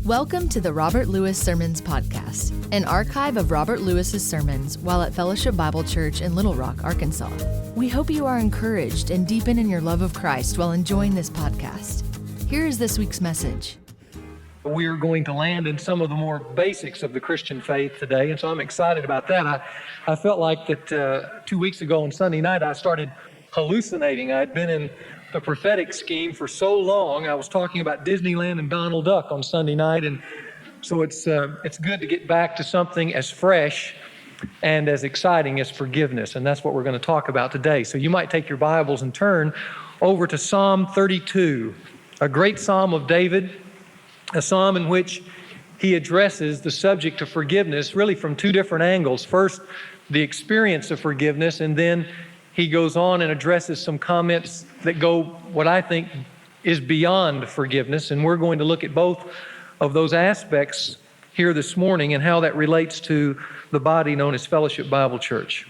Welcome to the Robert Lewis Sermons Podcast, an archive of Robert Lewis's sermons while at Fellowship Bible Church in Little Rock, Arkansas. We hope you are encouraged and deepen in your love of Christ while enjoying this podcast. Here is this week's message. We are going to land in some of the more basics of the Christian faith today, and so I'm excited about that. I felt like that 2 weeks ago on Sunday night I started hallucinating. I'd been in the prophetic scheme for so long. I was talking about Disneyland and Donald Duck on Sunday night, and so it's good to get back to something as fresh and as exciting as forgiveness, and that's what we're going to talk about today. So you might take your Bibles and turn over to Psalm 32, a great psalm of David, a psalm in which he addresses the subject of forgiveness really from two different angles. First, the experience of forgiveness, and then he goes on and addresses some comments that go what I think is beyond forgiveness, and we're going to look at both of those aspects here this morning and how that relates to the body known as Fellowship Bible Church.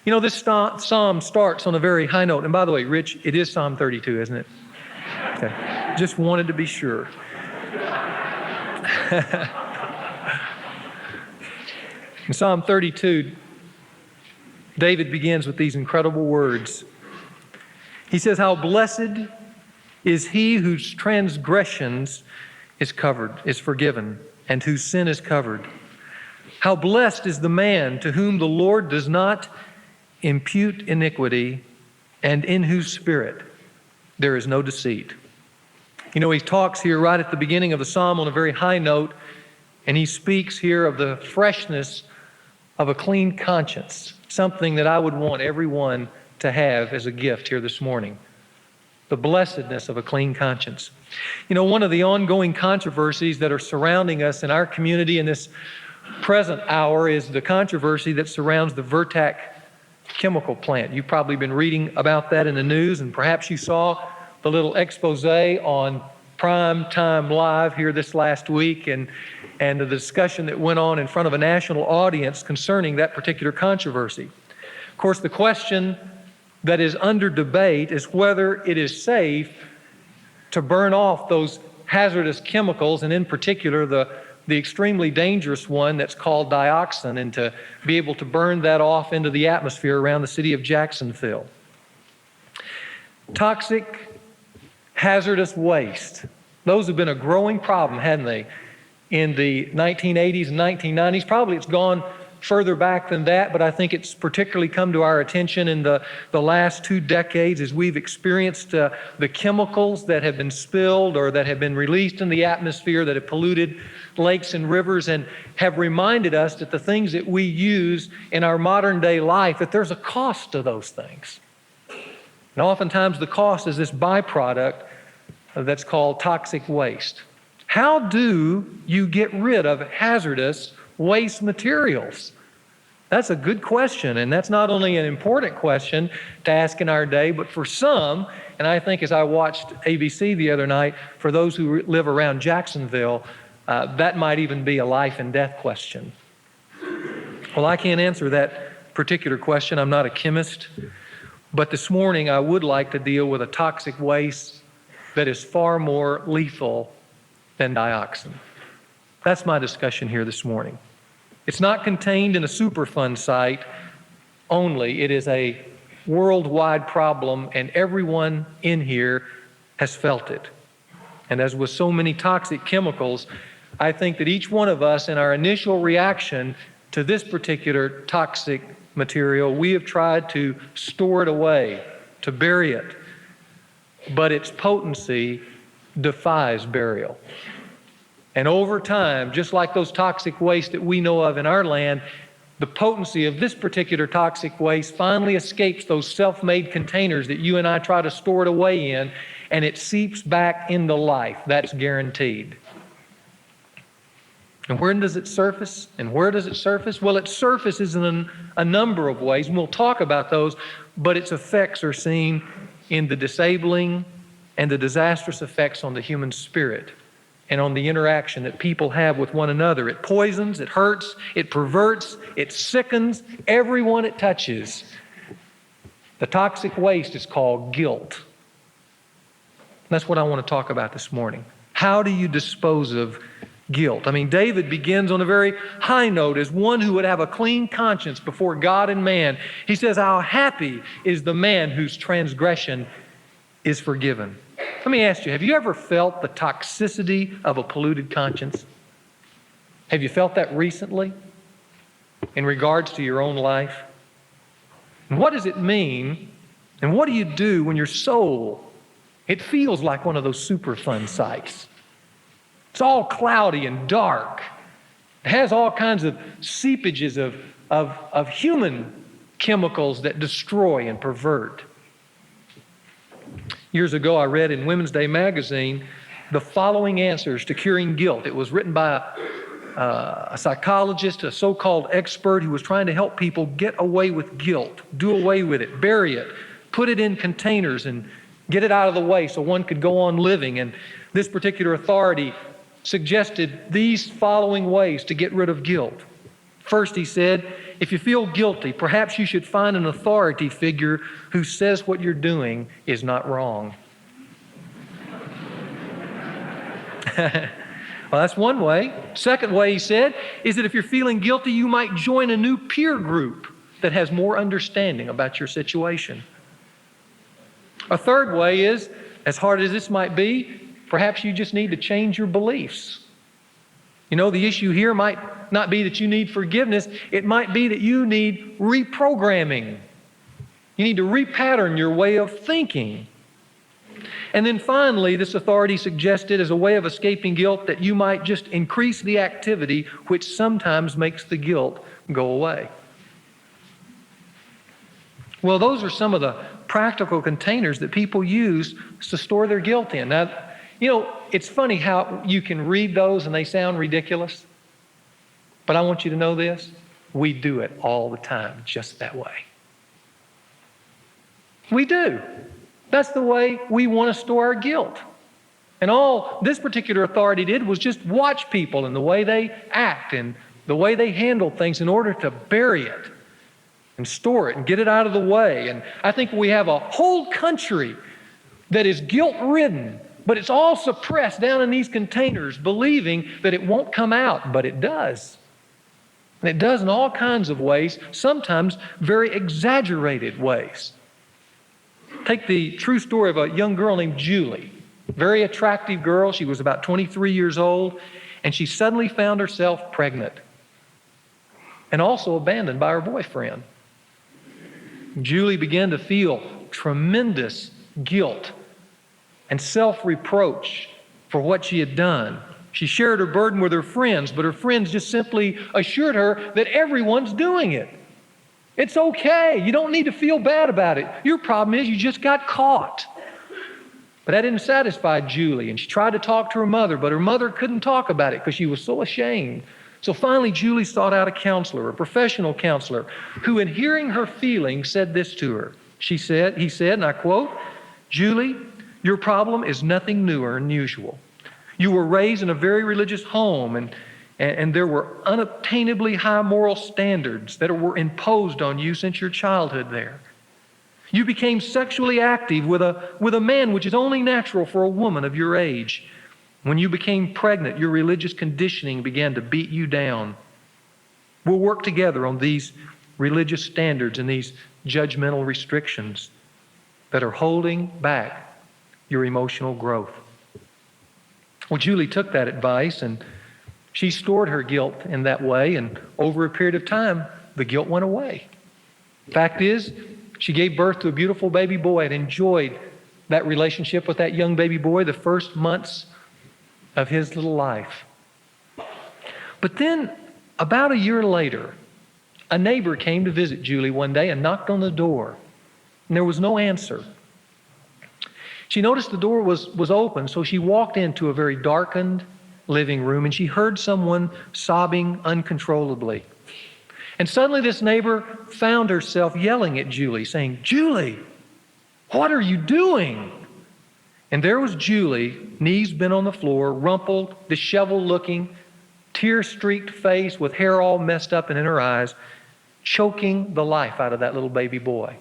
You know, this psalm starts on a very high note, and by the way, Rich, it is Psalm 32, isn't it? Okay, just wanted to be sure. In Psalm 32, David begins with these incredible words. He says, "How blessed is he whose transgressions is forgiven, and whose sin is covered. How blessed is the man to whom the Lord does not impute iniquity, and in whose spirit there is no deceit." You know, he talks here right at the beginning of the psalm on a very high note, and he speaks here of the freshness of a clean conscience, something that I would want everyone to have as a gift here this morning. The blessedness of a clean conscience. You know, one of the ongoing controversies that are surrounding us in our community in this present hour is the controversy that surrounds the Vertac chemical plant. You've probably been reading about that in the news, and perhaps you saw the little expose on Prime Time Live here this last week, and the discussion that went on in front of a national audience concerning that particular controversy. Of course, the question that is under debate is whether it is safe to burn off those hazardous chemicals, and in particular the extremely dangerous one that's called dioxin, and to be able to burn that off into the atmosphere around the city of Jacksonville. Toxic, hazardous waste. Those have been a growing problem, hadn't they, in the 1980s and 1990s. Probably it's gone further back than that, but I think it's particularly come to our attention in the last 2 decades as we've experienced the chemicals that have been spilled or that have been released in the atmosphere that have polluted lakes and rivers, and have reminded us that the things that we use in our modern day life, that there's a cost to those things. And oftentimes the cost is this byproduct that's called toxic waste. How do you get rid of hazardous waste materials? That's a good question, and that's not only an important question to ask in our day, but for some, and I think as I watched ABC the other night, for those who live around Jacksonville, that might even be a life and death question. Well, I can't answer that particular question. I'm not a chemist. But this morning, I would like to deal with a toxic waste that is far more lethal than dioxin. That's my discussion here this morning. It's not contained in a Superfund site only. It is a worldwide problem, and everyone in here has felt it. And as with so many toxic chemicals, I think that each one of us, in our initial reaction to this particular toxic material, we have tried to store it away, to bury it, but its potency defies burial. And over time, just like those toxic waste that we know of in our land, the potency of this particular toxic waste finally escapes those self-made containers that you and I try to store it away in, and it seeps back into life. That's guaranteed. And where does it surface? Well, it surfaces in a number of ways, and we'll talk about those, but its effects are seen in the disabling and the disastrous effects on the human spirit and on the interaction that people have with one another. It poisons, it hurts, it perverts, it sickens everyone it touches. The toxic waste is called guilt. That's what I want to talk about this morning. How do you dispose of guilt. I mean, David begins on a very high note as one who would have a clean conscience before God and man. He says, how happy is the man whose transgression is forgiven. Let me ask you, have you ever felt the toxicity of a polluted conscience? Have you felt that recently in regards to your own life? And what does it mean? And what do you do when your soul, it feels like one of those Superfund sites? It's all cloudy and dark. It has all kinds of seepages of human chemicals that destroy and pervert. Years ago, I read in Women's Day magazine the following answers to curing guilt. It was written by a psychologist, a so-called expert who was trying to help people get away with guilt, do away with it, bury it, put it in containers and get it out of the way so one could go on living. And this particular authority suggested these following ways to get rid of guilt. First, he said, if you feel guilty, perhaps you should find an authority figure who says what you're doing is not wrong. Well, that's one way. Second way, he said, is that if you're feeling guilty, you might join a new peer group that has more understanding about your situation. A third way is, as hard as this might be, perhaps you just need to change your beliefs. You know, the issue here might not be that you need forgiveness. It might be that you need reprogramming. You need to repattern your way of thinking. And then finally, this authority suggested as a way of escaping guilt that you might just increase the activity which sometimes makes the guilt go away. Well, those are some of the practical containers that people use to store their guilt in. Now, you know, it's funny how you can read those and they sound ridiculous. But I want you to know this. We do it all the time just that way. We do. That's the way we want to store our guilt. And all this particular authority did was just watch people and the way they act and the way they handle things in order to bury it and store it and get it out of the way. And I think we have a whole country that is guilt-ridden, but it's all suppressed down in these containers, believing that it won't come out, but it does. And it does in all kinds of ways, sometimes very exaggerated ways. Take the true story of a young girl named Julie, very attractive girl. She was about 23 years old, and she suddenly found herself pregnant and also abandoned by her boyfriend. Julie began to feel tremendous guilt and self-reproach for what she had done. She shared her burden with her friends, but her friends just simply assured her that everyone's doing it. It's okay. You don't need to feel bad about it. Your problem is you just got caught. But that didn't satisfy Julie, and she tried to talk to her mother, but her mother couldn't talk about it because she was so ashamed. So finally, Julie sought out a counselor, a professional counselor, who in hearing her feelings said this to her. He said, and I quote, "Julie, your problem is nothing new or unusual. You were raised in a very religious home, and there were unobtainably high moral standards that were imposed on you since your childhood there. You became sexually active with a man, which is only natural for a woman of your age. When you became pregnant, your religious conditioning began to beat you down. We'll work together on these religious standards and these judgmental restrictions that are holding back your emotional growth." Well, Julie took that advice and she stored her guilt in that way, and over a period of time, the guilt went away. Fact is, she gave birth to a beautiful baby boy and enjoyed that relationship with that young baby boy the first months of his little life. But then, about a year later, a neighbor came to visit Julie one day and knocked on the door, and there was no answer. She noticed the door was open, so she walked into a very darkened living room, and she heard someone sobbing uncontrollably. And suddenly this neighbor found herself yelling at Julie, saying, "Julie, what are you doing?" And there was Julie, knees bent on the floor, rumpled, disheveled looking, tear-streaked face with hair all messed up and in her eyes, choking the life out of that little baby boy.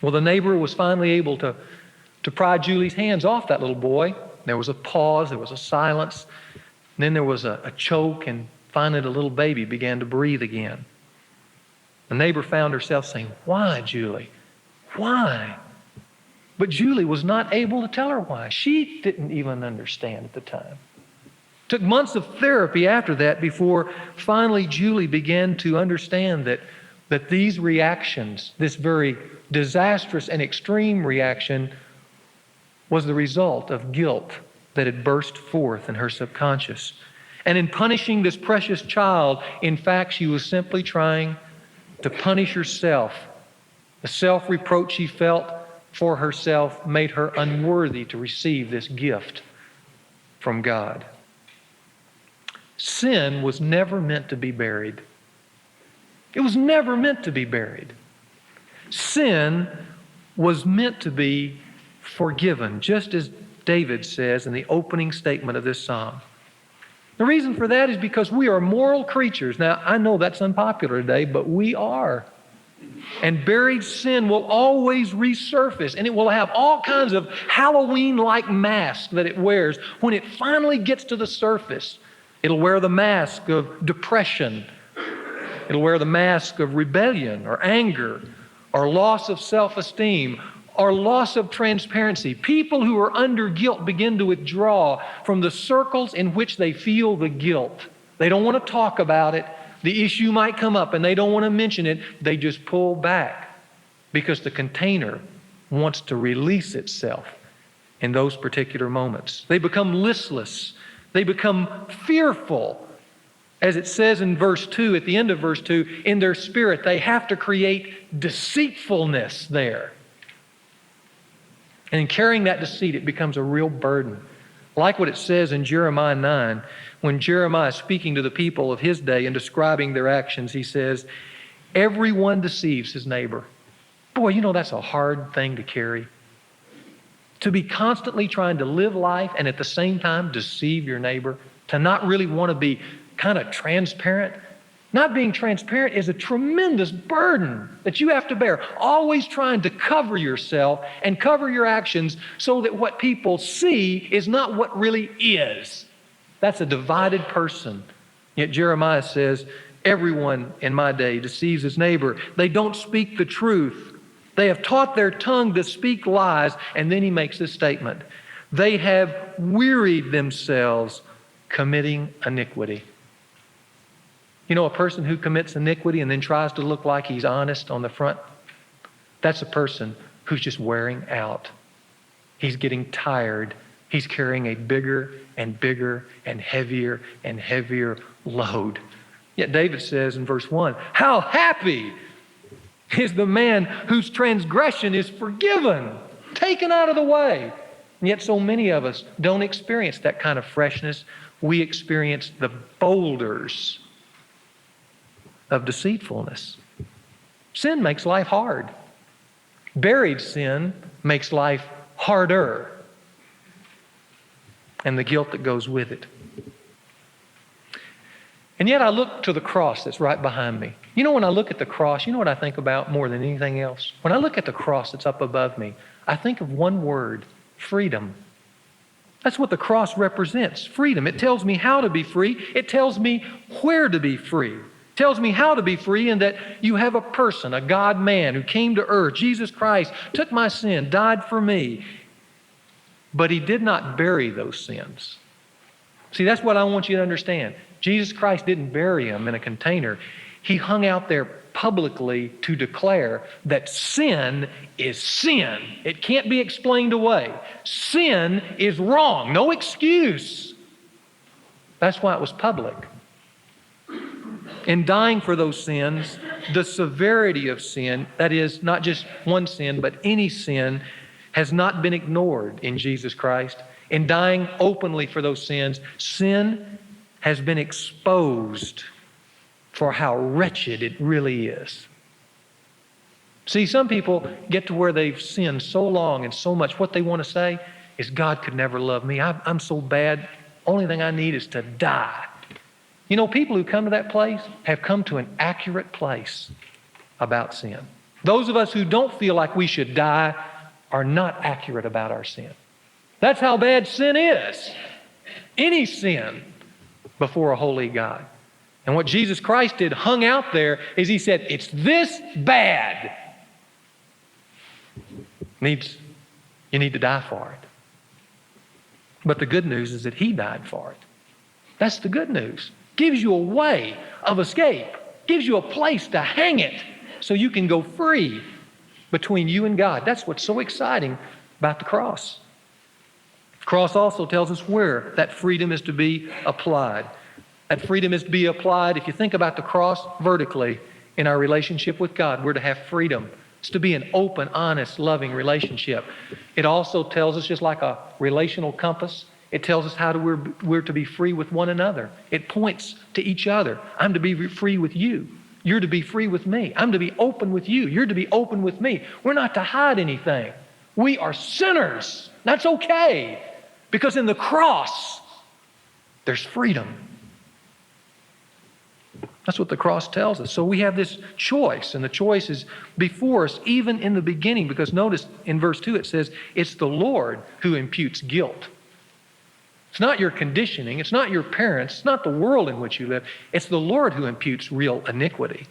Well, the neighbor was finally able to pry Julie's hands off that little boy. There was a pause, there was a silence. And then there was a choke, and finally the little baby began to breathe again. The neighbor found herself saying, "Why, Julie? Why?" But Julie was not able to tell her why. She didn't even understand at the time. It took months of therapy after that before finally Julie began to understand that these reactions, this very disastrous and extreme reaction, was the result of guilt that had burst forth in her subconscious. And in punishing this precious child, in fact, she was simply trying to punish herself. The self-reproach she felt for herself made her unworthy to receive this gift from God. Sin was never meant to be buried. It was never meant to be buried. Sin was meant to be forgiven, just as David says in the opening statement of this psalm. The reason for that is because we are moral creatures. Now, I know that's unpopular today, but we are. And buried sin will always resurface, and it will have all kinds of Halloween-like masks that it wears. When it finally gets to the surface, it'll wear the mask of depression. It'll wear the mask of rebellion or anger or loss of self-esteem or loss of transparency. People who are under guilt begin to withdraw from the circles in which they feel the guilt. They don't want to talk about it. The issue might come up and they don't want to mention it. They just pull back because the container wants to release itself in those particular moments. They become listless. They become fearful. As it says in verse 2, at the end of verse 2, in their spirit, they have to create deceitfulness there. And in carrying that deceit, it becomes a real burden. Like what it says in Jeremiah 9, when Jeremiah is speaking to the people of his day and describing their actions, he says, everyone deceives his neighbor. Boy, you know that's a hard thing to carry. To be constantly trying to live life and at the same time deceive your neighbor, to not really want to be kind of transparent. Not being transparent is a tremendous burden that you have to bear. Always trying to cover yourself and cover your actions so that what people see is not what really is. That's a divided person. Yet Jeremiah says, everyone in my day deceives his neighbor. They don't speak the truth. They have taught their tongue to speak lies. And then he makes this statement. They have wearied themselves committing iniquity. You know, a person who commits iniquity and then tries to look like he's honest on the front, that's a person who's just wearing out. He's getting tired. He's carrying a bigger and bigger and heavier load. Yet David says in verse 1, how happy is the man whose transgression is forgiven, taken out of the way. And yet so many of us don't experience that kind of freshness. We experience the boulders of deceitfulness. Sin makes life hard. Buried sin makes life harder. And the guilt that goes with it. And yet I look to the cross that's right behind me. You know, when I look at the cross, you know what I think about more than anything else? When I look at the cross that's up above me, I think of one word, freedom. That's what the cross represents, freedom. It tells me how to be free. It tells me where to be free. It tells me how to be free, and that you have a person, a God-man who came to earth, Jesus Christ, took my sin, died for me. But he did not bury those sins. See, that's what I want you to understand. Jesus Christ didn't bury them in a container. He hung out there publicly to declare that sin is sin. It can't be explained away. Sin is wrong. No excuse. That's why it was public. In dying for those sins, the severity of sin, that is not just one sin, but any sin, has not been ignored in Jesus Christ. In dying openly for those sins, sin has been exposed for how wretched it really is. See, some people get to where they've sinned so long and so much, what they want to say is, God could never love me. I'm so bad. Only thing I need is to die. You know, people who come to that place have come to an accurate place about sin. Those of us who don't feel like we should die are not accurate about our sin. That's how bad sin is. Any sin. before a holy God. And what Jesus Christ did hung out there is he said, it's this bad. You need to die for it. But the good news is that he died for it. That's the good news. Gives you a way of escape. Gives you a place to hang it so you can go free between you and God. That's what's so exciting about the cross. The cross also tells us where that freedom is to be applied. That freedom is to be applied, if you think about the cross vertically in our relationship with God, we're to have freedom. It's to be an open, honest, loving relationship. It also tells us, just like a relational compass, it tells us how we're to be free with one another. It points to each other. I'm to be free with you. You're to be free with me. I'm to be open with you. You're to be open with me. We're not to hide anything. We are sinners. That's okay. Because in the cross, there's freedom. That's what the cross tells us. So we have this choice, and the choice is before us even in the beginning, because notice in verse 2 it says, it's the Lord who imputes guilt. It's not your conditioning, it's not your parents, it's not the world in which you live, it's the Lord who imputes real iniquity.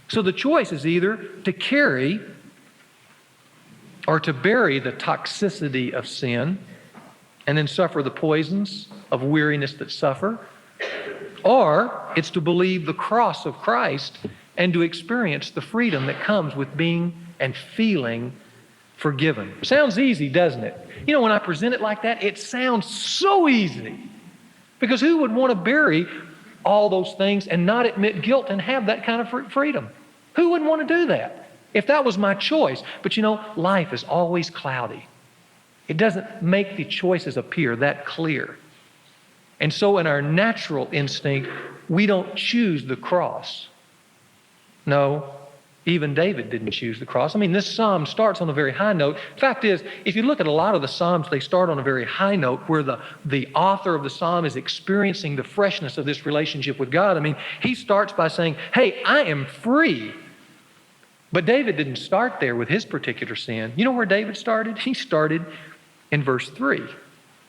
So the choice is either to carry or to bury the toxicity of sin and then suffer the poisons of weariness that suffer, or it's to believe the cross of Christ and to experience the freedom that comes with being and feeling forgiven. Sounds easy, doesn't it? You know, when I present it like that, it sounds so easy. Because who would want to bury all those things and not admit guilt and have that kind of freedom? Who would want to do that if that was my choice? But you know, life is always cloudy. It doesn't make the choices appear that clear. And so in our natural instinct, we don't choose the cross. No, even David didn't choose the cross. I mean, this psalm starts on a very high note. Fact is, if you look at a lot of the psalms, they start on a very high note where the author of the psalm is experiencing the freshness of this relationship with God. I mean, he starts by saying, hey, I am free. But David didn't start there with his particular sin. You know where David started? He started in verse 3.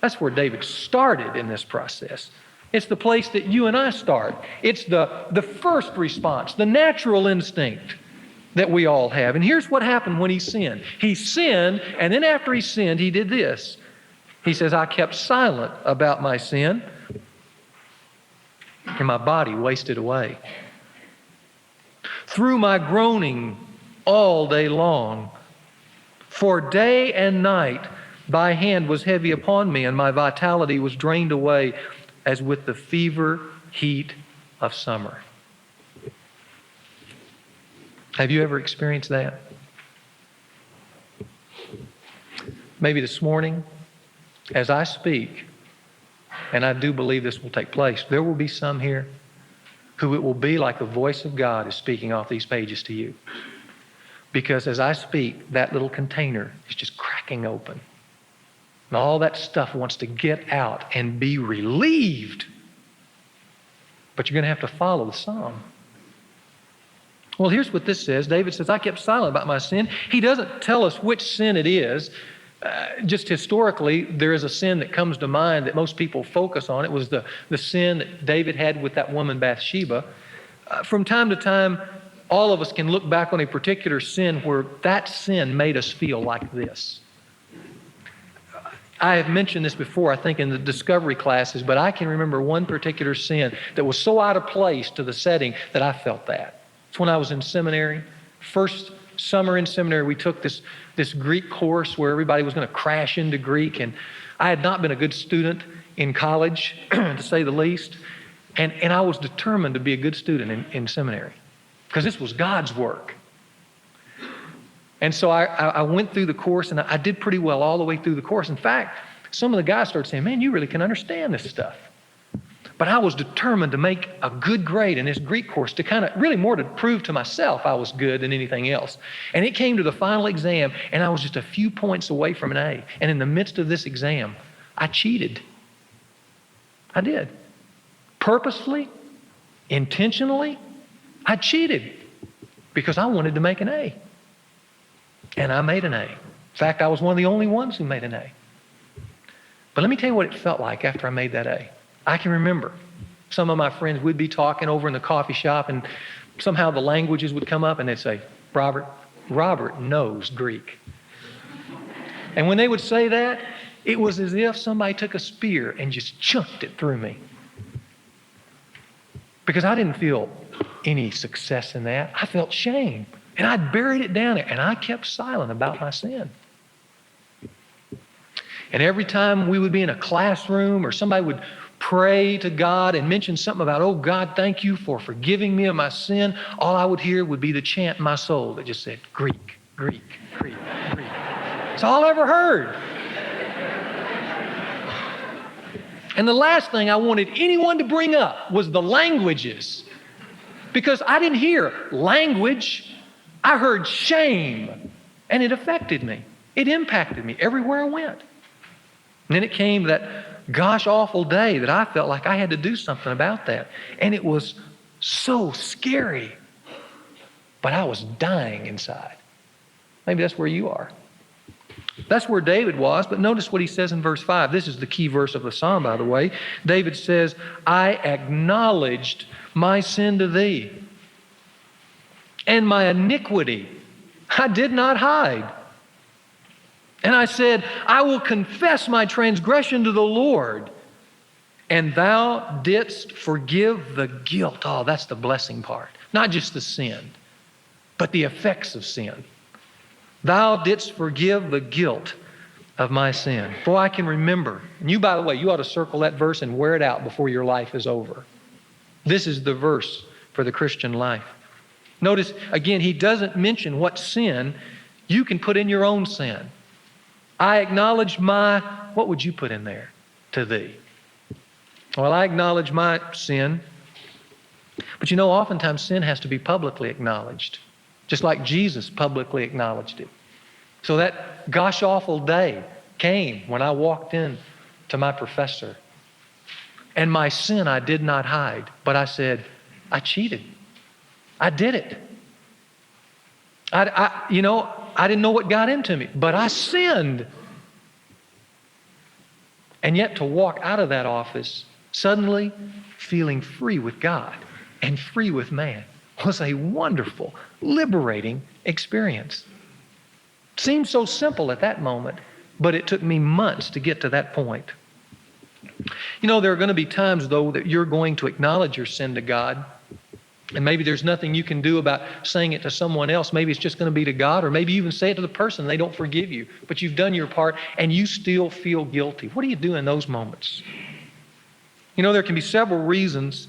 That's where David started in this process. It's the place that you and I start. It's the first response, the natural instinct that we all have. And here's what happened when he sinned. He sinned, and then after he sinned, he did this. He says, I kept silent about my sin, and my body wasted away. Through my groaning all day long, for day and night, thy hand was heavy upon me, and my vitality was drained away as with the fever heat of summer. Have you ever experienced that? Maybe this morning, as I speak, and I do believe this will take place, there will be some here who it will be like the voice of God is speaking off these pages to you. Because as I speak, that little container is just cracking open. And all that stuff wants to get out and be relieved. But you're going to have to follow the psalm. Well, here's what this says. David says, I kept silent about my sin. He doesn't tell us which sin it is. Just historically, there is a sin that comes to mind that most people focus on. It was the sin that David had with that woman Bathsheba. From time to time, all of us can look back on a particular sin where that sin made us feel like this. I have mentioned this before, I think, in the discovery classes, but I can remember one particular sin that was so out of place to the setting that I felt that. It's when I was in seminary. First summer in seminary, we took this Greek course where everybody was going to crash into Greek, and I had not been a good student in college, to say the least, and I was determined to be a good student in seminary because this was God's work. And so I went through the course, and I did pretty well all the way through the course. In fact, some of the guys started saying, man, you really can understand this stuff. But I was determined to make a good grade in this Greek course to kind of really more to prove to myself I was good than anything else. And it came to the final exam, and I was just a few points away from an A. And in the midst of this exam, I cheated. I did. Purposefully, intentionally, I cheated because I wanted to make an A. And I made an A. In fact, I was one of the only ones who made an A. But let me tell you what it felt like after I made that A. I can remember some of my friends would be talking over in the coffee shop, and somehow the languages would come up, and they'd say, Robert knows Greek. And when they would say that, it was as if somebody took a spear and just chunked it through me. Because I didn't feel any success in that. I felt shame. And I'd buried it down there, and I kept silent about my sin. And every time we would be in a classroom or somebody would pray to God and mention something about, oh, God, thank you for forgiving me of my sin, all I would hear would be the chant in my soul that just said, Greek, Greek, Greek, Greek. That's all I ever heard. And the last thing I wanted anyone to bring up was the languages. Because I didn't hear language. I heard shame. And it affected me. It impacted me everywhere I went. And then it came that gosh awful day that I felt like I had to do something about that. And it was so scary. But I was dying inside. Maybe that's where you are. That's where David was, but notice what he says in verse 5. This is the key verse of the psalm, by the way. David says, I acknowledged my sin to thee, and my iniquity I did not hide. And I said, I will confess my transgression to the Lord, and thou didst forgive the guilt. Oh, that's the blessing part. Not just the sin, but the effects of sin. Thou didst forgive the guilt of my sin. Boy, I can remember. And you, by the way, you ought to circle that verse and wear it out before your life is over. This is the verse for the Christian life. Notice, again, he doesn't mention what sin you can put in your own sin. I acknowledge what would you put in there? To thee. Well, I acknowledge my sin. But you know, oftentimes sin has to be publicly acknowledged. Just like Jesus publicly acknowledged it. So that gosh awful day came when I walked in to my professor. And my sin I did not hide. But I said, I cheated. I did it. I didn't know what got into me, but I sinned. And yet to walk out of that office suddenly feeling free with God and free with man was a wonderful, liberating experience. Seemed so simple at that moment, but it took me months to get to that point. You know, there are going to be times, though, that you're going to acknowledge your sin to God, and maybe there's nothing you can do about saying it to someone else. Maybe it's just going to be to God, or maybe you even say it to the person, they don't forgive you, but you've done your part and you still feel guilty. What do you do in those moments? You know, there can be several reasons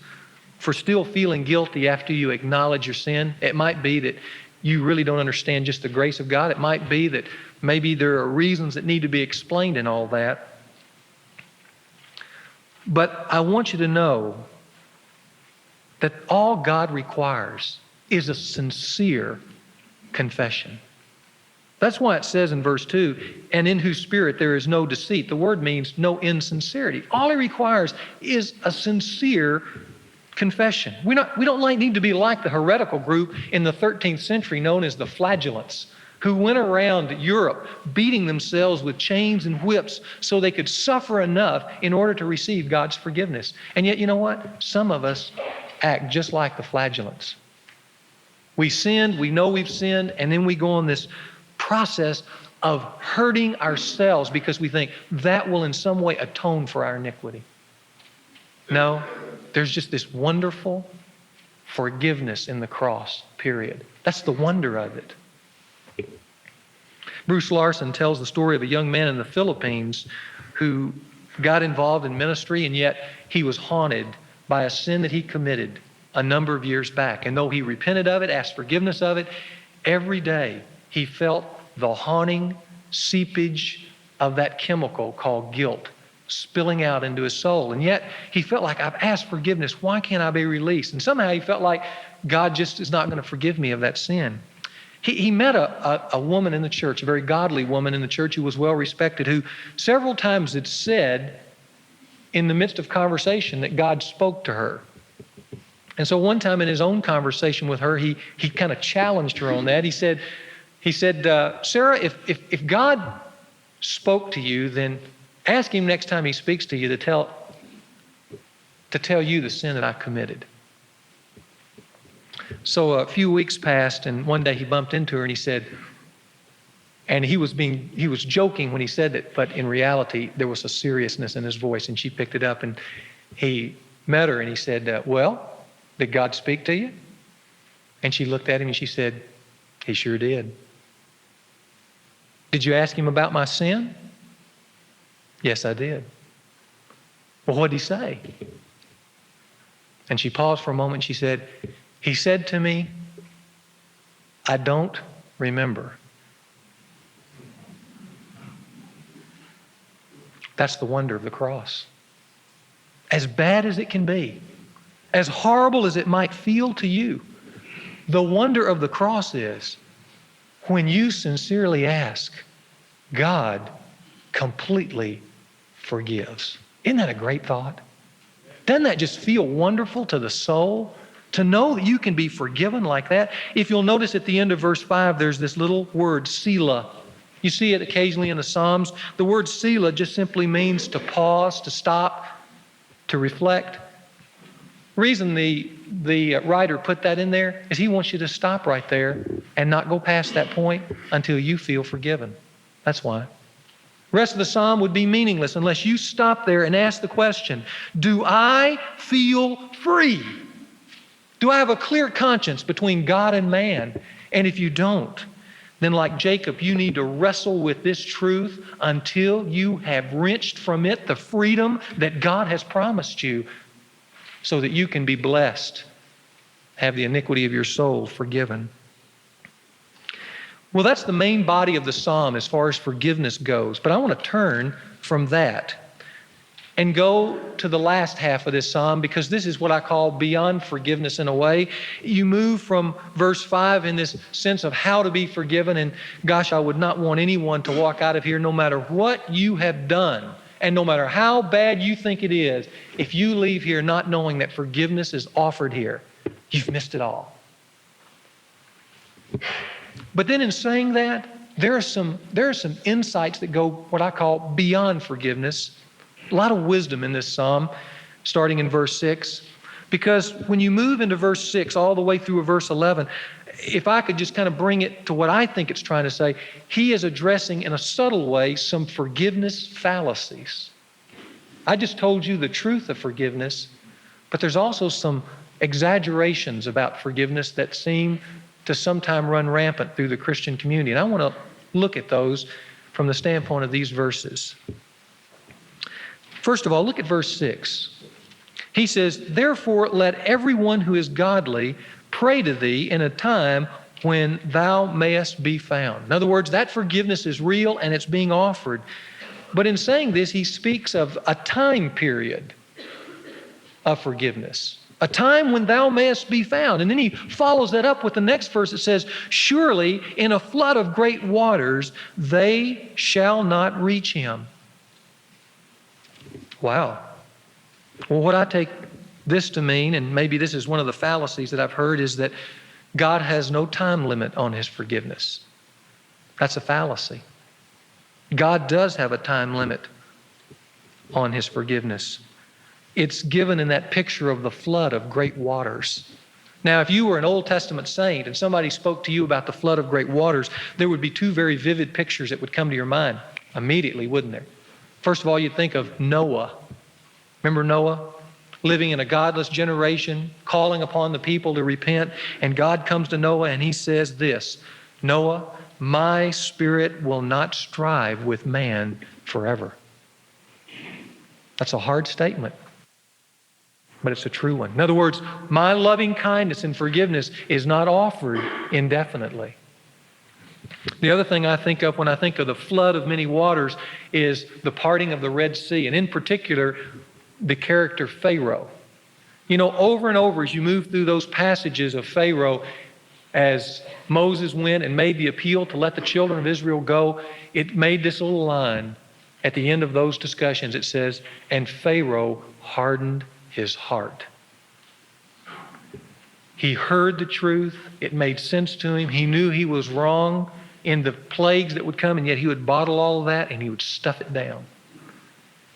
for still feeling guilty after you acknowledge your sin. It might be that you really don't understand just the grace of God. It might be that maybe there are reasons that need to be explained in all that. But I want you to know that all God requires is a sincere confession. That's why it says in verse 2, and in whose spirit there is no deceit. The word means no insincerity. All he requires is a sincere confession. We don't need to be like the heretical group in the 13th century known as the Flagellants, who went around Europe beating themselves with chains and whips so they could suffer enough in order to receive God's forgiveness. And yet, you know what? Some of us act just like the Flagellants. We sinned, we know we've sinned, and then we go on this process of hurting ourselves because we think that will in some way atone for our iniquity. No, there's just this wonderful forgiveness in the cross, period. That's the wonder of it. Bruce Larson tells the story of a young man in the Philippines who got involved in ministry, and yet he was haunted by a sin that he committed a number of years back. And though he repented of it, asked forgiveness of it, every day he felt the haunting seepage of that chemical called guilt spilling out into his soul. And yet he felt like, I've asked forgiveness. Why can't I be released? And somehow he felt like God just is not going to forgive me of that sin. He met a woman in the church, a very godly woman in the church who was well respected, who several times had said in the midst of conversation that God spoke to her. And so one time in his own conversation with her, he kind of challenged her on that. He said, Sarah, if God spoke to you, then ask him next time he speaks to you to to tell you the sin that I committed. So a few weeks passed, and one day he bumped into her and he said, and he was joking when he said it, but in reality, there was a seriousness in his voice, and she picked it up, and he met her and he said, well, did God speak to you? And she looked at him and she said, he sure did. Did you ask him about my sin? Yes, I did. Well, what did he say? And she paused for a moment and she said, he said to me, I don't remember. That's the wonder of the cross. As bad as it can be, as horrible as it might feel to you, the wonder of the cross is when you sincerely ask, God completely forgives. Isn't that a great thought? Doesn't that just feel wonderful to the soul? To know that you can be forgiven like that. If you'll notice at the end of verse 5, there's this little word, Selah. You see it occasionally in the Psalms. The word Selah just simply means to pause, to stop, to reflect. The reason the writer put that in there is he wants you to stop right there and not go past that point until you feel forgiven. That's why. The rest of the psalm would be meaningless unless you stop there and ask the question, do I feel free? Do I have a clear conscience between God and man? And if you don't, then like Jacob, you need to wrestle with this truth until you have wrenched from it the freedom that God has promised you so that you can be blessed, have the iniquity of your soul forgiven. Well, that's the main body of the psalm as far as forgiveness goes. But I want to turn from that and go to the last half of this psalm, because this is what I call beyond forgiveness in a way. You move from verse 5 in this sense of how to be forgiven. And gosh, I would not want anyone to walk out of here, no matter what you have done and no matter how bad you think it is, if you leave here not knowing that forgiveness is offered here, you've missed it all. But then in saying that, there are some insights that go what I call beyond forgiveness. A lot of wisdom in this psalm, starting in verse 6. Because when you move into verse 6 all the way through verse 11, if I could just kind of bring it to what I think it's trying to say, he is addressing in a subtle way some forgiveness fallacies. I just told you the truth of forgiveness, but there's also some exaggerations about forgiveness that seem to sometime run rampant through the Christian community. And I want to look at those from the standpoint of these verses. First of all, look at verse 6. He says, therefore let everyone who is godly pray to thee in a time when thou mayest be found. In other words, that forgiveness is real and it's being offered. But in saying this, he speaks of a time period of forgiveness. A time when thou mayest be found. And then he follows that up with the next verse that says, surely in a flood of great waters they shall not reach him. Wow. Well, what I take this to mean, and maybe this is one of the fallacies that I've heard, is that God has no time limit on his forgiveness. That's a fallacy. God does have a time limit on his forgiveness. It's given in that picture of the flood of great waters. Now, if you were an Old Testament saint and somebody spoke to you about the flood of great waters, there would be two very vivid pictures that would come to your mind immediately, wouldn't there? First of all, you'd think of Noah. Remember Noah? Living in a godless generation, calling upon the people to repent. And God comes to Noah and he says this, Noah, my spirit will not strive with man forever. That's a hard statement, but it's a true one. In other words, my loving kindness and forgiveness is not offered indefinitely. The other thing I think of when I think of the flood of many waters is the parting of the Red Sea, and in particular, the character Pharaoh. You know, over and over as you move through those passages of Pharaoh, as Moses went and made the appeal to let the children of Israel go, it made this little line at the end of those discussions. It says, and Pharaoh hardened his heart. He heard the truth. It made sense to him. He knew he was wrong in the plagues that would come, and yet he would bottle all of that and he would stuff it down.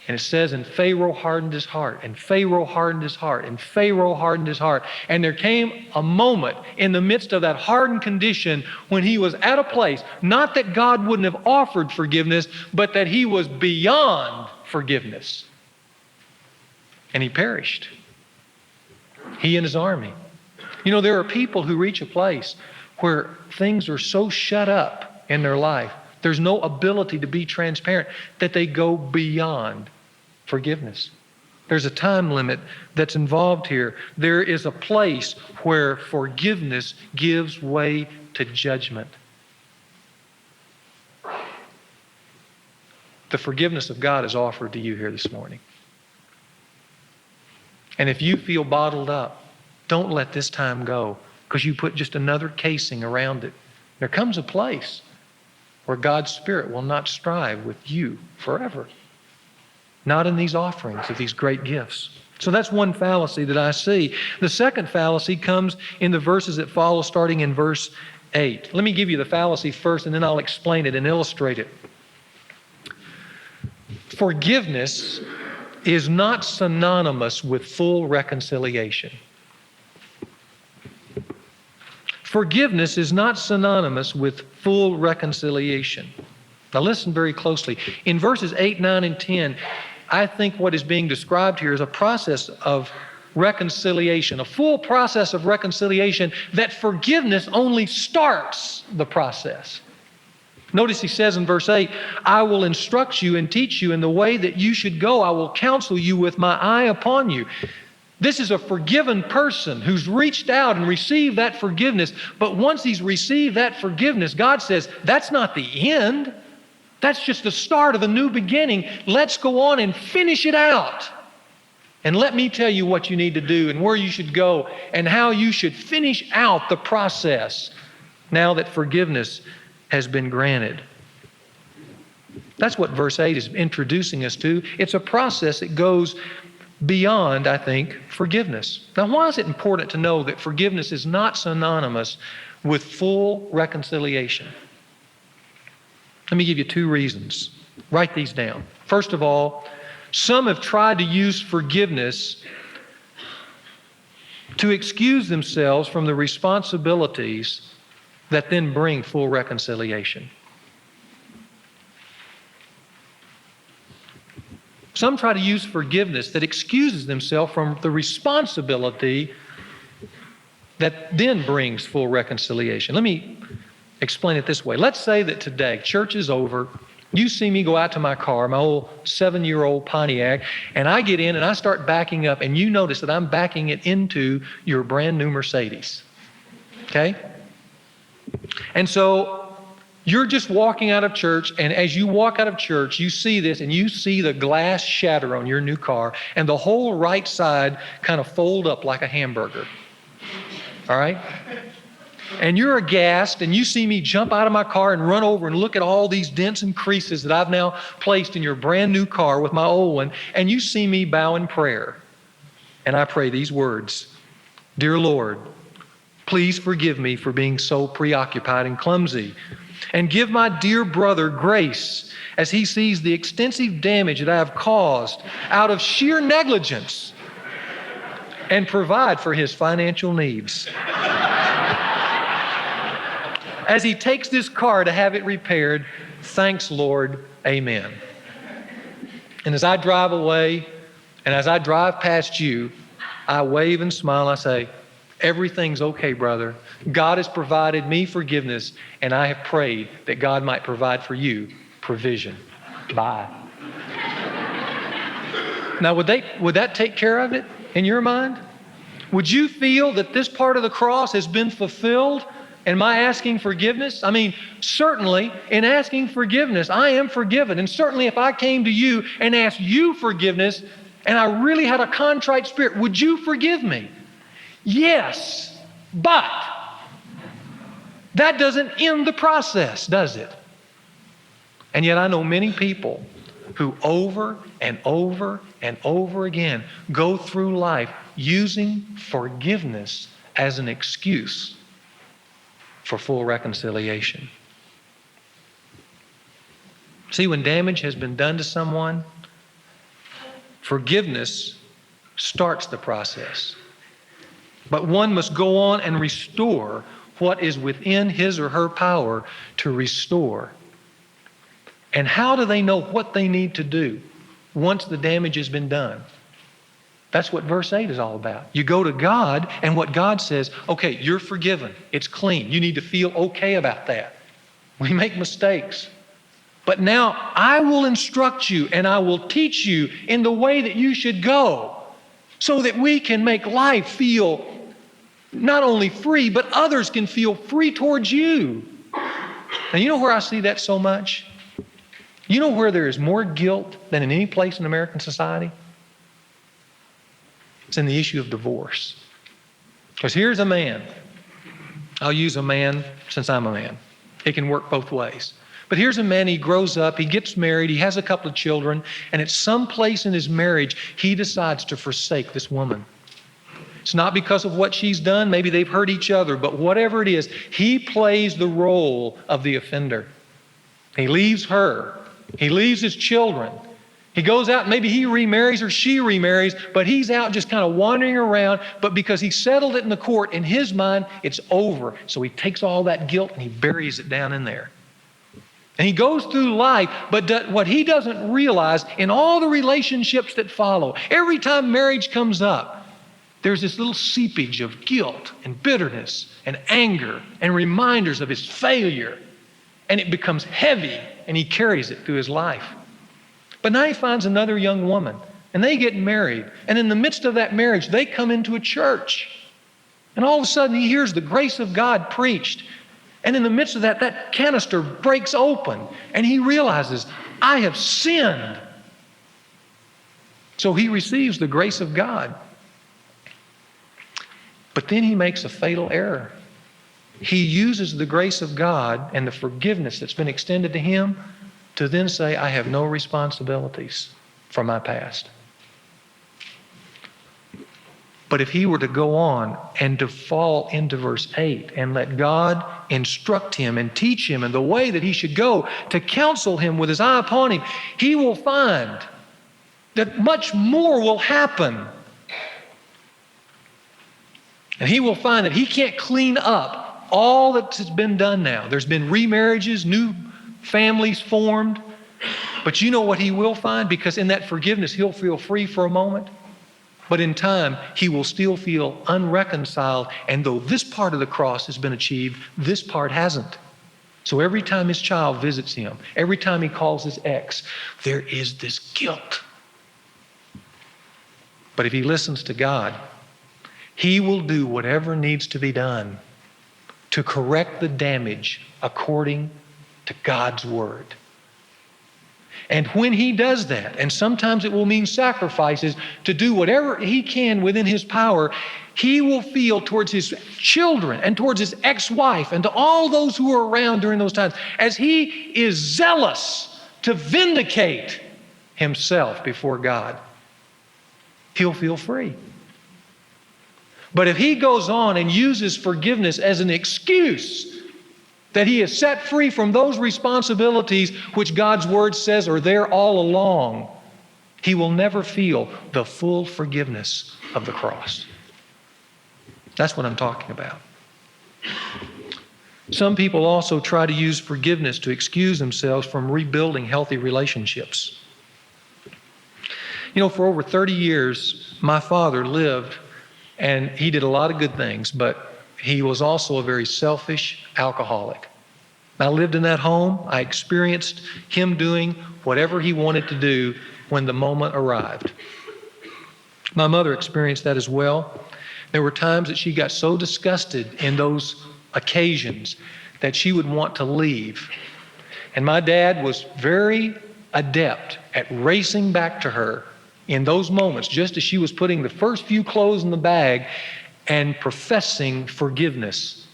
And it says, and Pharaoh hardened his heart, and Pharaoh hardened his heart, and Pharaoh hardened his heart. And there came a moment in the midst of that hardened condition when he was at a place, not that God wouldn't have offered forgiveness, but that he was beyond forgiveness. And he perished. He and his army. You know, there are people who reach a place where things are so shut up in their life, there's no ability to be transparent, that they go beyond forgiveness. There's a time limit that's involved here. There is a place where forgiveness gives way to judgment. The forgiveness of God is offered to you here this morning. And if you feel bottled up, don't let this time go, because you put just another casing around it. There comes a place where God's Spirit will not strive with you forever. Not in these offerings of these great gifts. So that's one fallacy that I see. The second fallacy comes in the verses that follow, starting in verse 8. Let me give you the fallacy first, and then I'll explain it and illustrate it. Forgiveness is not synonymous with full reconciliation. Forgiveness is not synonymous with full reconciliation. Now listen very closely. In verses 8, 9, and 10, I think what is being described here is a process of reconciliation, a full process of reconciliation that forgiveness only starts the process. Notice he says in verse 8, I will instruct you and teach you in the way that you should go. I will counsel you with my eye upon you. This is a forgiven person who's reached out and received that forgiveness. But once he's received that forgiveness, God says, that's not the end. That's just the start of a new beginning. Let's go on and finish it out. And let me tell you what you need to do and where you should go and how you should finish out the process now that forgiveness has been granted. That's what verse 8 is introducing us to. It's a process that goes beyond, I think, forgiveness. Now, why is it important to know that forgiveness is not synonymous with full reconciliation? Let me give you two reasons. Write these down. First of all, some have tried to use forgiveness to excuse themselves from the responsibilities that then bring full reconciliation. Some try to use forgiveness that excuses themselves from the responsibility that then brings full reconciliation. Let me explain it this way. Let's say that today, church is over, you see me go out to my car, my old 7-year-old Pontiac, and I get in and I start backing up, and you notice that I'm backing it into your brand new Mercedes. Okay? And so you're just walking out of church, and as you walk out of church, you see this, and you see the glass shatter on your new car, and the whole right side kind of fold up like a hamburger. All right? And you're aghast, and you see me jump out of my car and run over and look at all these dents and creases that I've now placed in your brand new car with my old one, and you see me bow in prayer. And I pray these words, Dear Lord, please forgive me for being so preoccupied and clumsy. And give my dear brother grace as he sees the extensive damage that I have caused out of sheer negligence, and provide for his financial needs. As he takes this car to have it repaired, thanks, Lord, amen. And as I drive away, and as I drive past you, I wave and smile, and I say, everything's okay, brother. God has provided me forgiveness, and I have prayed that God might provide for you provision. Bye. Now, would that take care of it in your mind? Would you feel that this part of the cross has been fulfilled in my asking forgiveness? I mean, certainly in asking forgiveness, I am forgiven. And certainly if I came to you and asked you forgiveness, and I really had a contrite spirit, would you forgive me? Yes, but that doesn't end the process, does it? And yet I know many people who over and over and over again go through life using forgiveness as an excuse for full reconciliation. See, when damage has been done to someone, Forgiveness starts the process. But one must go on and restore what is within his or her power to restore. And how do they know what they need to do once the damage has been done? That's what verse 8 is all about. You go to God, and what God says, okay, you're forgiven. It's clean. You need to feel okay about that. We make mistakes. But now I will instruct you and I will teach you in the way that you should go so that we can make life feel not only free, but others can feel free towards you. And you know where I see that so much? You know where there is more guilt than in any place in American society? It's in the issue of divorce. Because here's a man. I'll use a man since I'm a man. It can work both ways. But here's a man, he grows up, he gets married, he has a couple of children, and at some place in his marriage, he decides to forsake this woman. It's not because of what she's done, maybe they've hurt each other, but whatever it is, he plays the role of the offender. He leaves her, he leaves his children. He goes out, maybe he remarries or she remarries, but he's out just kind of wandering around, but because he settled it in the court, in his mind, it's over. So he takes all that guilt and he buries it down in there. And he goes through life, but what he doesn't realize in all the relationships that follow, every time marriage comes up, there's this little seepage of guilt and bitterness and anger and reminders of his failure. And it becomes heavy, and he carries it through his life. But now he finds another young woman, and they get married. And in the midst of that marriage, they come into a church. And all of a sudden, he hears the grace of God preached. And in the midst of that, that canister breaks open, and he realizes, I have sinned. So he receives the grace of God. But then he makes a fatal error. He uses the grace of God and the forgiveness that's been extended to him to then say, I have no responsibilities for my past. But if he were to go on and to fall into verse 8 and let God instruct him and teach him in the way that he should go to counsel him with his eye upon him, he will find that much more will happen. And he will find that he can't clean up all that has been done now. There's been remarriages, new families formed. But you know what he will find? Because in that forgiveness, he'll feel free for a moment. But in time, he will still feel unreconciled. And though this part of the cross has been achieved, this part hasn't. So every time his child visits him, every time he calls his ex, there is this guilt. But if he listens to God, he will do whatever needs to be done to correct the damage according to God's word. And when he does that, and sometimes it will mean sacrifices to do whatever he can within his power, he will feel towards his children and towards his ex-wife and to all those who are around during those times, as he is zealous to vindicate himself before God, he'll feel free. But if he goes on and uses forgiveness as an excuse that he is set free from those responsibilities which God's word says are there all along, he will never feel the full forgiveness of the cross. That's what I'm talking about. Some people also try to use forgiveness to excuse themselves from rebuilding healthy relationships. You know, for over 30 years, my father lived, and he did a lot of good things, but he was also a very selfish alcoholic. I lived in that home. I experienced him doing whatever he wanted to do when the moment arrived. My mother experienced that as well. There were times that she got so disgusted in those occasions that she would want to leave. And my dad was very adept at racing back to her in those moments, just as she was putting the first few clothes in the bag, and professing forgiveness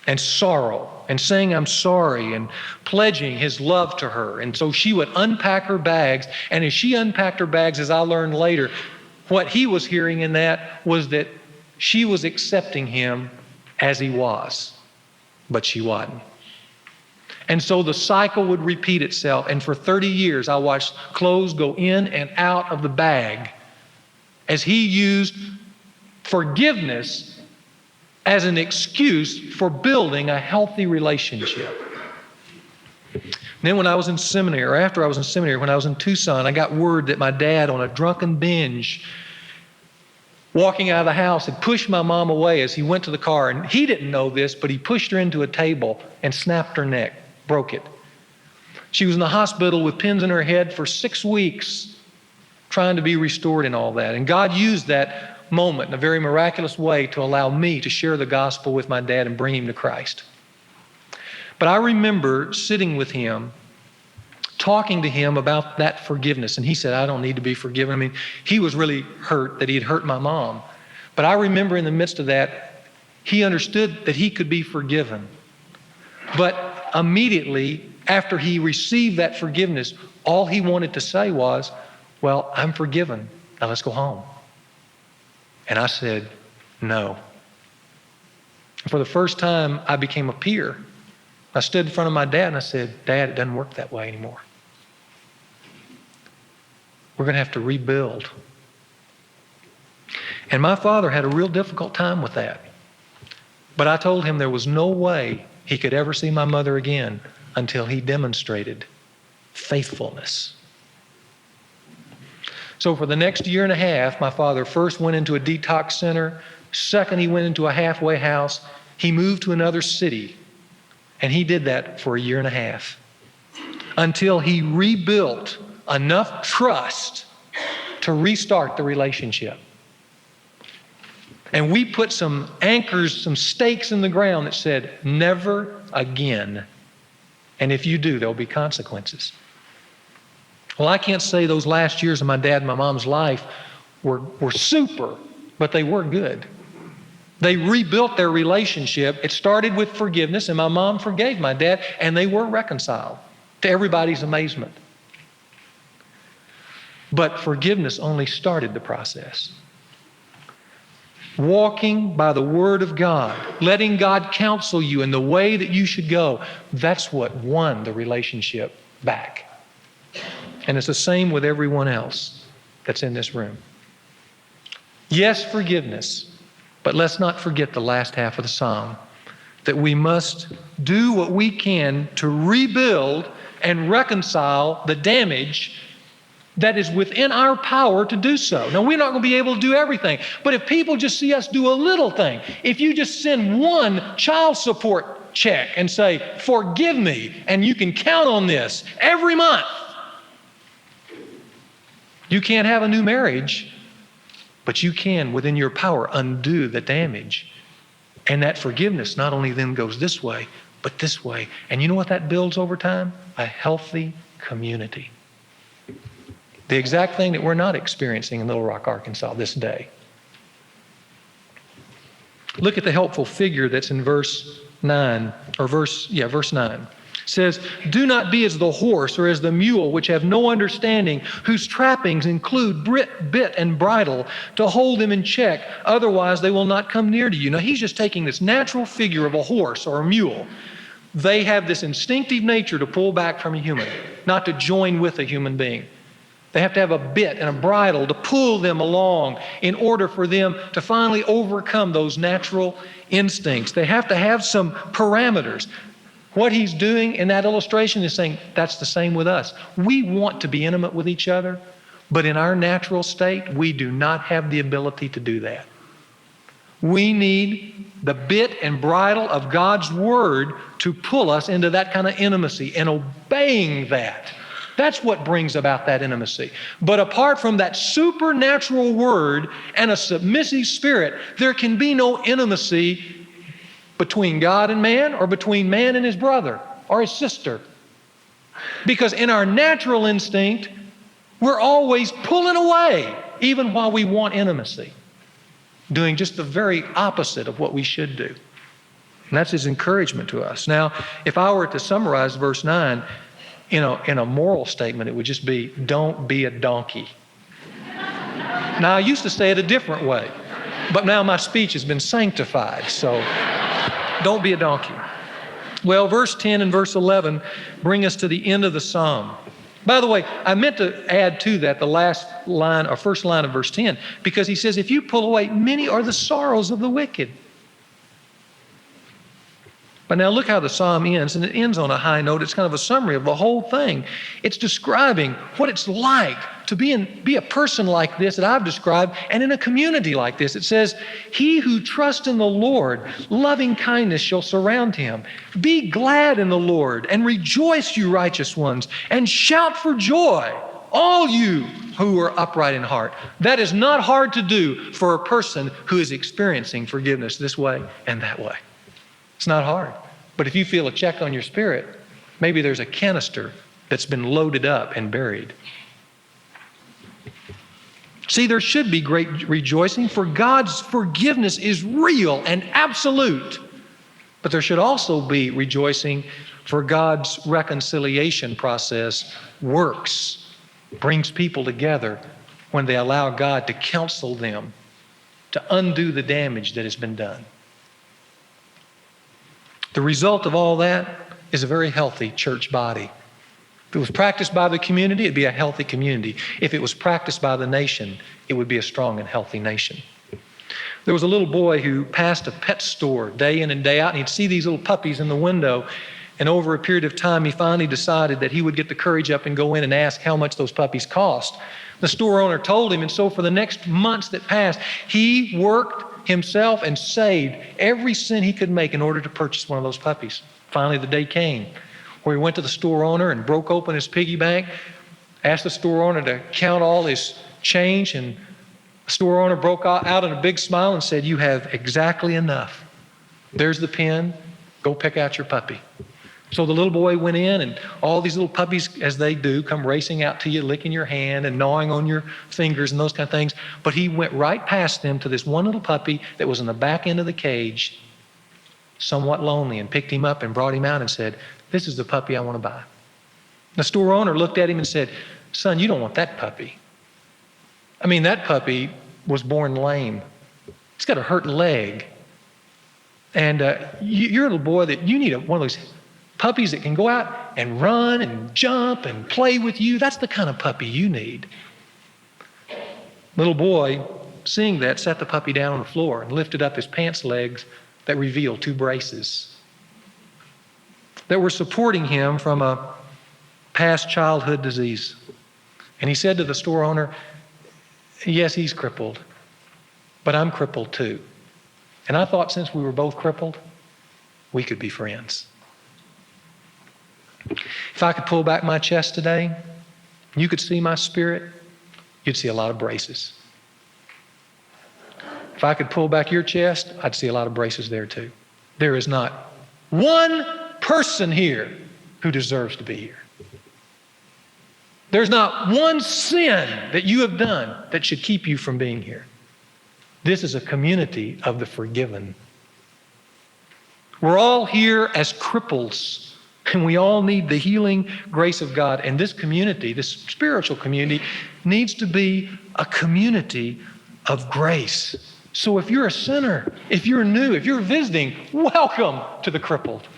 and sorrow and saying, I'm sorry, and pledging his love to her. And so she would unpack her bags. And as she unpacked her bags, as I learned later, what he was hearing in that was that she was accepting him as he was, but she wasn't. And so the cycle would repeat itself. And for 30 years, I watched clothes go in and out of the bag as he used forgiveness as an excuse for building a healthy relationship. Then when I was in seminary, or after I was in seminary, when I was in Tucson, I got word that my dad, on a drunken binge, walking out of the house, had pushed my mom away as he went to the car. And he didn't know this, but he pushed her into a table and snapped her neck, broke it. She was in the hospital with pins in her head for 6 weeks, trying to be restored and all that. And God used that moment in a very miraculous way to allow me to share the gospel with my dad and bring him to Christ. But I remember sitting with him, talking to him about that forgiveness. And he said, I don't need to be forgiven. I mean, he was really hurt that he had hurt my mom. But I remember in the midst of that, he understood that he could be forgiven. But immediately after he received that forgiveness, all he wanted to say was, well, I'm forgiven. Now let's go home. And I said, no. For the first time, I became a peer. I stood in front of my dad and I said, Dad, it doesn't work that way anymore. We're going to have to rebuild. And my father had a real difficult time with that. But I told him there was no way he could ever see my mother again until he demonstrated faithfulness. So for the next year and a half, my father first went into a detox center. Second, he went into a halfway house. He moved to another city. And he did that for a year and a half until he rebuilt enough trust to restart the relationship. And we put some anchors, some stakes in the ground that said, never again. And if you do, there'll be consequences. Well, I can't say those last years of my dad and my mom's life were super, but they were good. They rebuilt their relationship. It started with forgiveness, and my mom forgave my dad, and they were reconciled, to everybody's amazement. But forgiveness only started the process. Walking by the Word of God, letting God counsel you in the way that you should go, that's what won the relationship back. And it's the same with everyone else that's in this room. Yes, forgiveness. But let's not forget the last half of the psalm, that we must do what we can to rebuild and reconcile the damage that is within our power to do so. Now, we're not going to be able to do everything, but if people just see us do a little thing, if you just send one child support check and say, forgive me, and you can count on this every month. You can't have a new marriage, but you can, within your power, undo the damage. And that forgiveness not only then goes this way, but this way. And you know what that builds over time? A healthy community. The exact thing that we're not experiencing in Little Rock, Arkansas this day. Look at the helpful figure that's in verse 9. Verse 9. It says, do not be as the horse or as the mule, which have no understanding, whose trappings include bit and bridle to hold them in check. Otherwise, they will not come near to you. Now, he's just taking this natural figure of a horse or a mule. They have this instinctive nature to pull back from a human, not to join with a human being. They have to have a bit and a bridle to pull them along in order for them to finally overcome those natural instincts. They have to have some parameters. What he's doing in that illustration is saying that's the same with us. We want to be intimate with each other, but in our natural state, we do not have the ability to do that. We need the bit and bridle of God's Word to pull us into that kind of intimacy, and obeying that. That's what brings about that intimacy. But apart from that supernatural Word and a submissive spirit, there can be no intimacy between God and man, or between man and his brother or his sister. Because in our natural instinct, we're always pulling away, even while we want intimacy, doing just the very opposite of what we should do. And that's his encouragement to us. Now, if I were to summarize verse 9 in a moral statement, it would just be, don't be a donkey. Now, I used to say it a different way, but now my speech has been sanctified, so don't be a donkey. Well, verse 10 and verse 11 bring us to the end of the psalm. By the way, I meant to add to that the last line or first line of verse 10, because he says, if you pull away, many are the sorrows of the wicked. But now look how the psalm ends, and it ends on a high note. It's kind of a summary of the whole thing. It's describing what it's like to be a person like this that I've described, and in a community like this. It says, he who trusts in the Lord, loving kindness shall surround him. Be glad in the Lord, and rejoice, you righteous ones, and shout for joy, all you who are upright in heart. That is not hard to do for a person who is experiencing forgiveness this way and that way. It's not hard. But if you feel a check on your spirit, maybe there's a canister that's been loaded up and buried. See, there should be great rejoicing, for God's forgiveness is real and absolute. But there should also be rejoicing, for God's reconciliation process works, brings people together when they allow God to counsel them to undo the damage that has been done. The result of all that is a very healthy church body. If it was practiced by the community, it'd be a healthy community. If it was practiced by the nation, it would be a strong and healthy nation. There was a little boy who passed a pet store day in and day out, and he'd see these little puppies in the window. And over a period of time, he finally decided that he would get the courage up and go in and ask how much those puppies cost. The store owner told him, and so for the next months that passed, he worked himself and saved every cent he could make in order to purchase one of those puppies. Finally, the day came where he went to the store owner and broke open his piggy bank, asked the store owner to count all his change, and the store owner broke out in a big smile and said, "You have exactly enough. There's the pen. Go pick out your puppy." So the little boy went in, and all these little puppies, as they do, come racing out to you, licking your hand and gnawing on your fingers and those kind of things. But he went right past them to this one little puppy that was in the back end of the cage, somewhat lonely, and picked him up and brought him out and said, "This is the puppy I want to buy." The store owner looked at him and said, "Son, you don't want that puppy. I mean, that puppy was born lame. He's got a hurt leg. And you're a little boy that you need one of those puppies that can go out and run and jump and play with you. That's the kind of puppy you need." Little boy, seeing that, sat the puppy down on the floor and lifted up his pants legs that revealed 2 braces that were supporting him from a past childhood disease. And he said to the store owner, "Yes, he's crippled, but I'm crippled too. And I thought since we were both crippled, we could be friends." If I could pull back my chest today, you could see my spirit, you'd see a lot of braces. If I could pull back your chest, I'd see a lot of braces there too. There is not one person here who deserves to be here. There's not one sin that you have done that should keep you from being here. This is a community of the forgiven. We're all here as cripples, and we all need the healing grace of God. And this community, this spiritual community, needs to be a community of grace. So if you're a sinner, if you're new, if you're visiting, welcome to the crippled.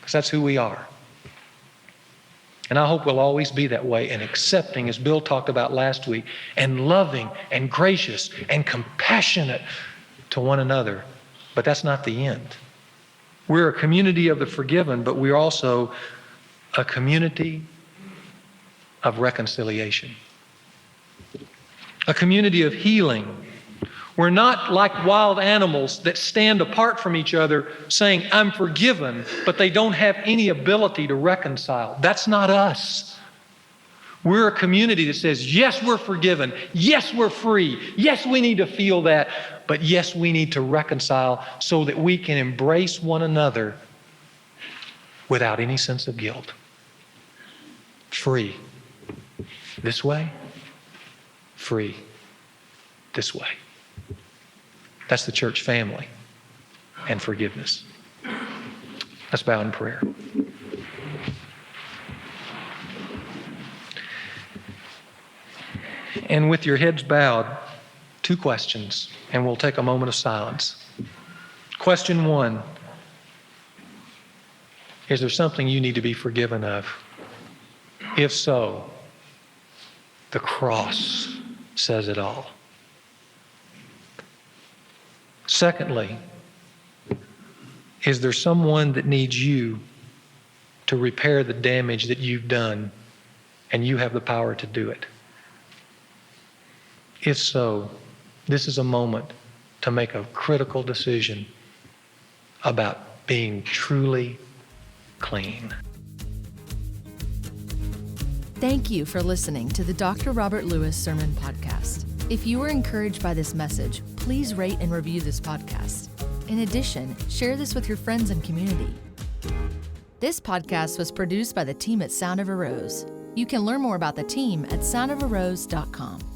Because that's who we are. And I hope we'll always be that way, and accepting, as Bill talked about last week, and loving and gracious and compassionate to one another. But that's not the end. We're a community of the forgiven, but we're also a community of reconciliation. A community of healing. We're not like wild animals that stand apart from each other saying, "I'm forgiven," but they don't have any ability to reconcile. That's not us. We're a community that says, yes, we're forgiven. Yes, we're free. Yes, we need to feel that. But yes, we need to reconcile so that we can embrace one another without any sense of guilt. Free this way, free this way. That's the church family and forgiveness. Let's bow in prayer. And with your heads bowed, 2 questions, and we'll take a moment of silence. Question 1, Is there something you need to be forgiven of? If so, the cross says it all. Secondly, is there someone that needs you to repair the damage that you've done, and you have the power to do it? If so, this is a moment to make a critical decision about being truly clean. Thank you for listening to the Dr. Robert Lewis Sermon Podcast. If you were encouraged by this message, please rate and review this podcast. In addition, share this with your friends and community. This podcast was produced by the team at Sound of a Rose. You can learn more about the team at soundofarose.com.